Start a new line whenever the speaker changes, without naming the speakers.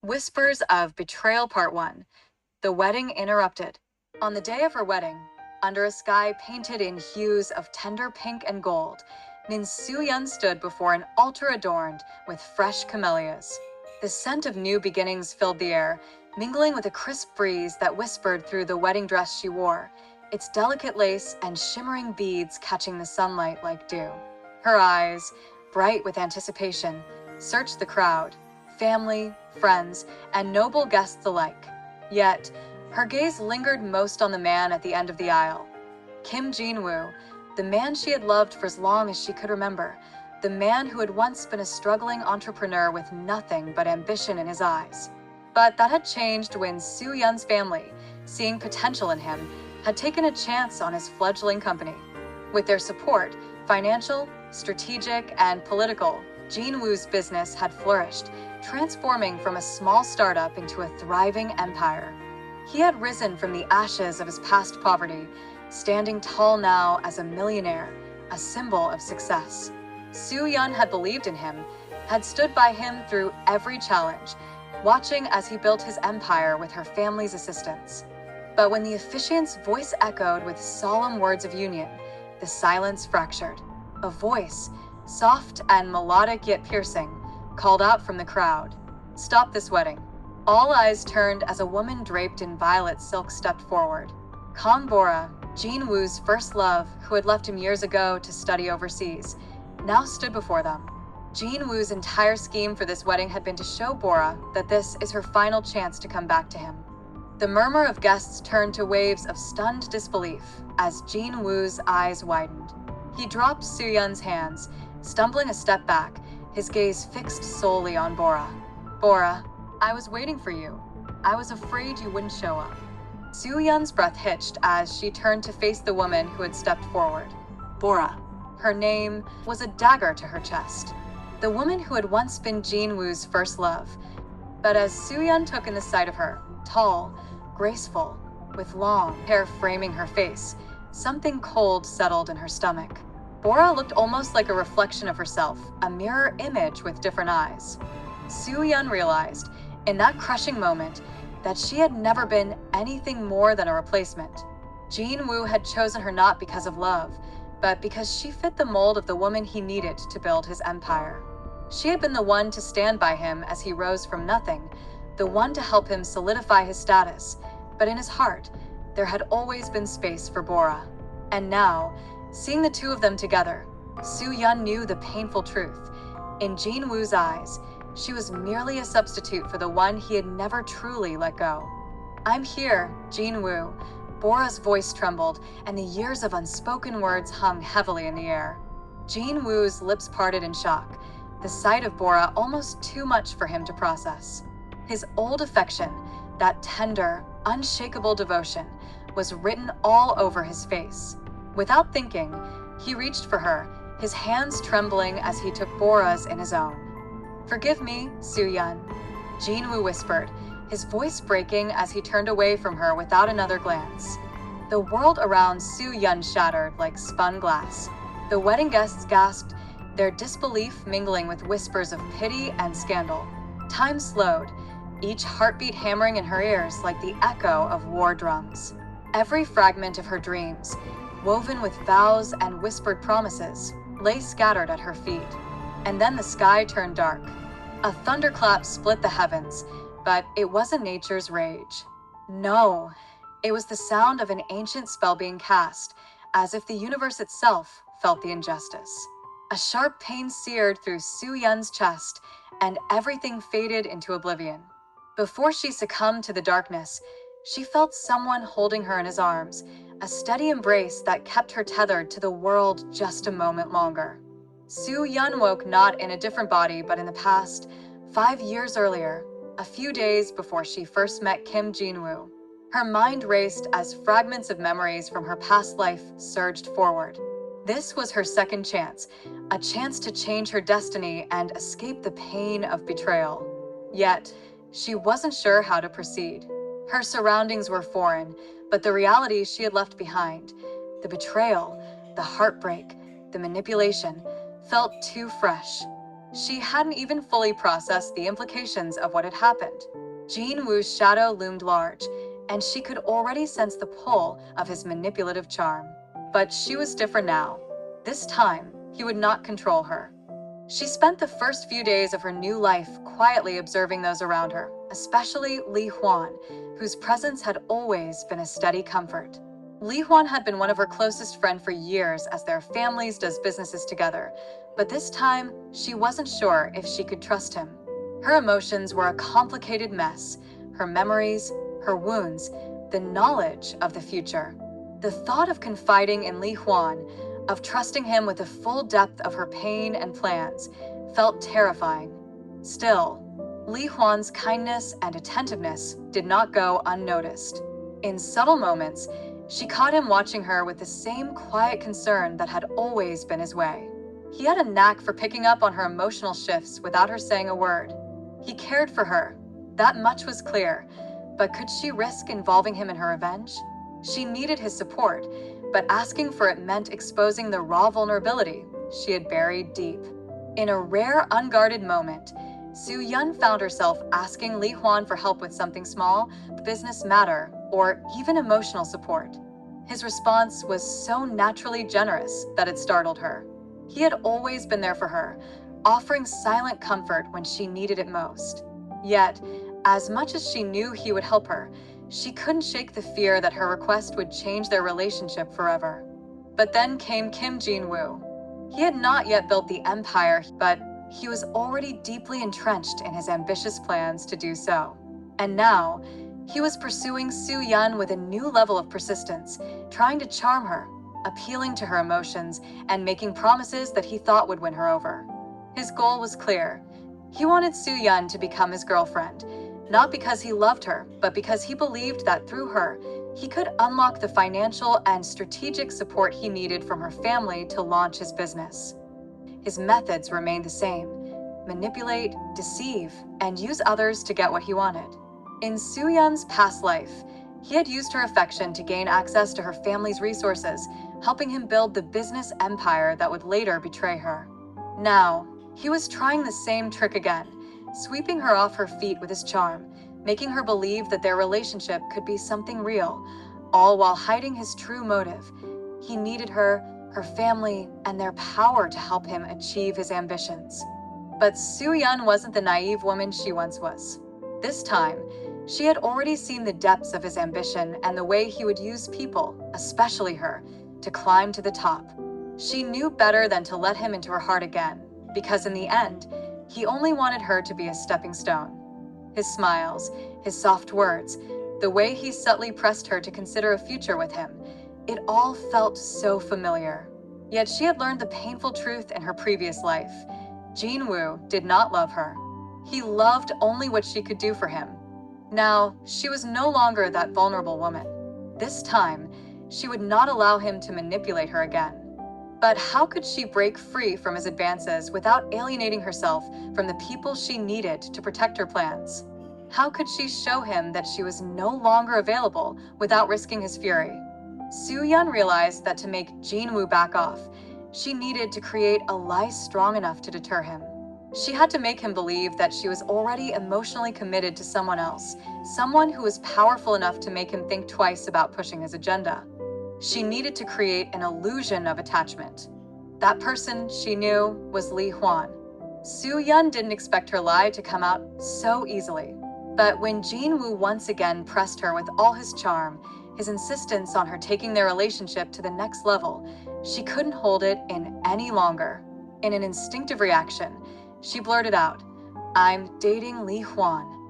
Whispers of Betrayal Part 1. The Wedding Interrupted. On the day of her wedding, under a sky painted in hues of tender pink and gold, Soo Yeon stood before an altar adorned with fresh camellias. The scent of new beginnings filled the air, mingling with a crisp breeze that whispered through the wedding dress she wore, its delicate lace and shimmering beads catching the sunlight like dew. Her eyes, bright with anticipation, searched the crowd, family, friends, and noble guests alike. Yet, her gaze lingered most on the man at the end of the aisle. Kim Jin Woo, the man she had loved for as long as she could remember, the man who had once been a struggling entrepreneur with nothing but ambition in his eyes. But that had changed when Soo Yeon's family, seeing potential in him, had taken a chance on his fledgling company. With their support, financial, strategic, and political, Jin Woo's business had flourished, transforming from a small startup into a thriving empire. He had risen from the ashes of his past poverty, standing tall now as a millionaire, a symbol of success. Soo Yeon had believed in him, had stood by him through every challenge, watching as he built his empire with her family's assistance. But when the officiant's voice echoed with solemn words of union, the silence fractured. A voice, soft and melodic yet piercing, called out from the crowd, "Stop this wedding." All eyes turned as a woman draped in violet silk stepped forward. Kang Bora, Jin Woo's first love, who had left him years ago to study overseas, now stood before them. Jin Woo's entire scheme for this wedding had been to show Bora that this is her final chance to come back to him. The murmur of guests turned to waves of stunned disbelief as Jin Woo's eyes widened. He dropped Soo Yeon's hands, stumbling a step back, his gaze fixed solely on Bora. "Bora, I was waiting for you. I was afraid you wouldn't show up." Soo Yeon's breath hitched as she turned to face the woman who had stepped forward. Bora. Her name was a dagger to her chest. The woman who had once been Jin Woo's first love. But as Soo Yeon took in the sight of her, tall, graceful, with long hair framing her face, something cold settled in her stomach. Bora looked almost like a reflection of herself, a mirror image with different eyes. Soo Yeon realized, in that crushing moment, that she had never been anything more than a replacement. Jin Woo had chosen her not because of love, but because she fit the mold of the woman he needed to build his empire. She had been the one to stand by him as he rose from nothing, the one to help him solidify his status, but in his heart, there had always been space for Bora. And now, seeing the two of them together, Soo Yeon knew the painful truth. In Jin Woo's eyes, she was merely a substitute for the one he had never truly let go. "I'm here, Jin Woo." Bora's voice trembled, and the years of unspoken words hung heavily in the air. Jin Woo's lips parted in shock, the sight of Bora almost too much for him to process. His old affection, that tender, unshakable devotion, was written all over his face. Without thinking, he reached for her, his hands trembling as he took Bora's in his own. "Forgive me, Soo Yeon," Jin Woo whispered, his voice breaking as he turned away from her without another glance. The world around Soo Yeon shattered like spun glass. The wedding guests gasped, their disbelief mingling with whispers of pity and scandal. Time slowed, each heartbeat hammering in her ears like the echo of war drums. Every fragment of her dreams, woven with vows and whispered promises, lay scattered at her feet. And then the sky turned dark. A thunderclap split the heavens, but it wasn't nature's rage. No, it was the sound of an ancient spell being cast, as if the universe itself felt the injustice. A sharp pain seared through Soo Yeon's chest, and everything faded into oblivion. Before she succumbed to the darkness, she felt someone holding her in his arms, a steady embrace that kept her tethered to the world just a moment longer. Soo Yeon woke not in a different body but in the past, 5 years earlier, a few days before she first met Kim Jin Woo. Her mind raced as fragments of memories from her past life surged forward. This was her second chance, a chance to change her destiny and escape the pain of betrayal. Yet, she wasn't sure how to proceed. Her surroundings were foreign, but the reality she had left behind, the betrayal, the heartbreak, the manipulation, felt too fresh. She hadn't even fully processed the implications of what had happened. Jin Woo's shadow loomed large, and she could already sense the pull of his manipulative charm. But she was different now. This time, he would not control her. She spent the first few days of her new life quietly observing those around her, especially Li Huan, whose presence had always been a steady comfort. Li Huan had been one of her closest friends for years as their families does businesses together, but this time, she wasn't sure if she could trust him. Her emotions were a complicated mess, her memories, her wounds, the knowledge of the future. The thought of confiding in Li Huan, of trusting him with the full depth of her pain and plans, felt terrifying. Still, Li Huan's kindness and attentiveness did not go unnoticed. In subtle moments, she caught him watching her with the same quiet concern that had always been his way. He had a knack for picking up on her emotional shifts without her saying a word. He cared for her, that much was clear, but could she risk involving him in her revenge? She needed his support, but asking for it meant exposing the raw vulnerability she had buried deep. In a rare, unguarded moment, Soo Yeon found herself asking Li Huan for help with something small, business matter, or even emotional support. His response was so naturally generous that it startled her. He had always been there for her, offering silent comfort when she needed it most. Yet, as much as she knew he would help her, she couldn't shake the fear that her request would change their relationship forever. But then came Kim Jin Woo. He had not yet built the empire, but he was already deeply entrenched in his ambitious plans to do so. And now, he was pursuing Soo Yeon with a new level of persistence, trying to charm her, appealing to her emotions, and making promises that he thought would win her over. His goal was clear. He wanted Soo Yeon to become his girlfriend, not because he loved her, but because he believed that through her, he could unlock the financial and strategic support he needed from her family to launch his business. His methods remained the same: manipulate, deceive, and use others to get what he wanted. In Soo Yeon's past life, he had used her affection to gain access to her family's resources, helping him build the business empire that would later betray her. Now, he was trying the same trick again, sweeping her off her feet with his charm, making her believe that their relationship could be something real, all while hiding his true motive. He needed her, her family, and their power to help him achieve his ambitions. But Soo Yeon wasn't the naive woman she once was. This time, she had already seen the depths of his ambition and the way he would use people, especially her, to climb to the top. She knew better than to let him into her heart again, because in the end, he only wanted her to be a stepping stone. His smiles, his soft words, the way he subtly pressed her to consider a future with him, it all felt so familiar. Yet she had learned the painful truth in her previous life. Jin Woo did not love her. He loved only what she could do for him. Now, she was no longer that vulnerable woman. This time, she would not allow him to manipulate her again. But how could she break free from his advances without alienating herself from the people she needed to protect her plans? How could she show him that she was no longer available without risking his fury? Soo Yeon realized that to make Jin Woo back off, she needed to create a lie strong enough to deter him. She had to make him believe that she was already emotionally committed to someone else, someone who was powerful enough to make him think twice about pushing his agenda. She needed to create an illusion of attachment. That person, she knew, was Li Huan. Soo Yeon didn't expect her lie to come out so easily. But when Jin Woo once again pressed her with all his charm, his insistence on her taking their relationship to the next level, she couldn't hold it in any longer. In an instinctive reaction, she blurted out, "I'm dating Li Huan."